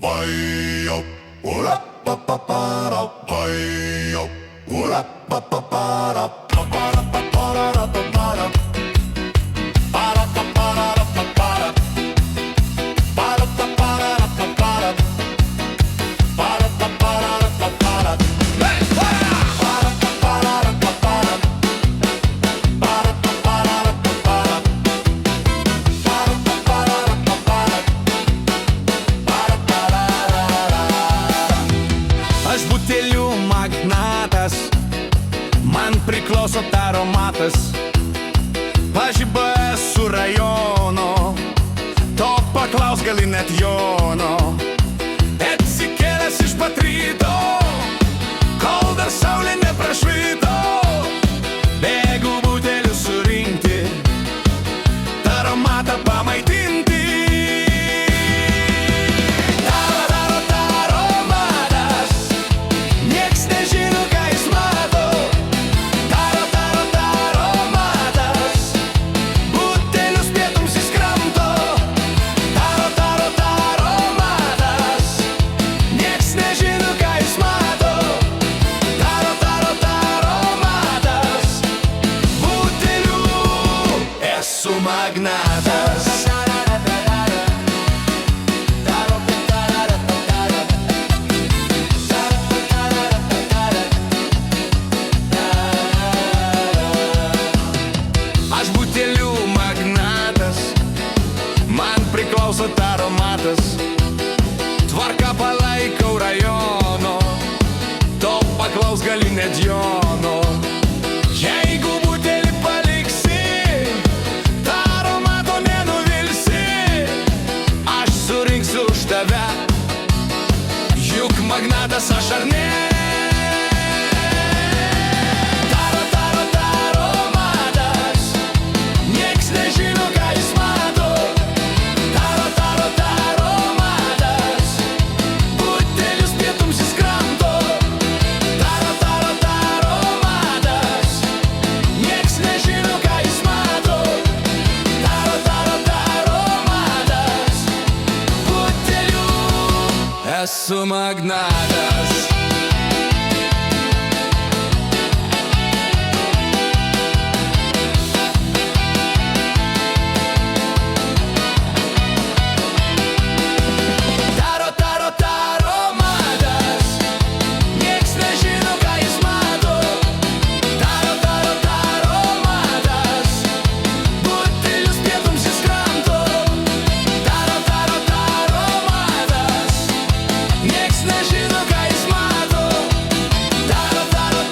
Vai-yo, ura-pa-pa-pa-ra, vai-yo, ura-pa-pa-pa-ra, pa-pa-ra-pa-pa-ra-pa-pa-ra, para-pa-pa-ra-pa-pa-ra, para-pa-pa-ra-pa-pa-ra, para-pa-pa-ra-pa-pa-ra. Hey, para! Para-pa-pa-ra-pa-pa-ra, para-pa-pa-ra-pa-pa-ra, para-pa-ra-pa-pa-ra. Aš butelių magnatas, man priklauso taromatas. Pažiba su rajono, to paklaus gali net Jono. Atsikėlęs iš pat ryto, kol dar saulė neprašvito, bėgu butelių surinkti, taromatą pamaitinti. Esu magnatas. Aš butelių magnatas, man priklauso taromatas. Tvarką palaikau rajono, to paklaus gali net Jono. Jeigu butelį paliksi, taromato nenuvilsi, aš surinksiu už tave, juk magnatas aš ar ne? Taromatas, nieks nežino, ką jis mato. Taromatas, butelius pietums jis kramto. Taromatas, nieks nežino, ką jis mato. Taromatas, butelių esu magnatas. Taromatas, nieks nežino, ką jis mato. Taromatas, butelius pietums jis kramto. Taromatas, nieks nežino, ką jis mato.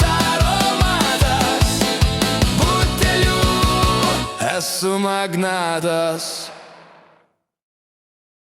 Taromatas, butelių esu magnatas.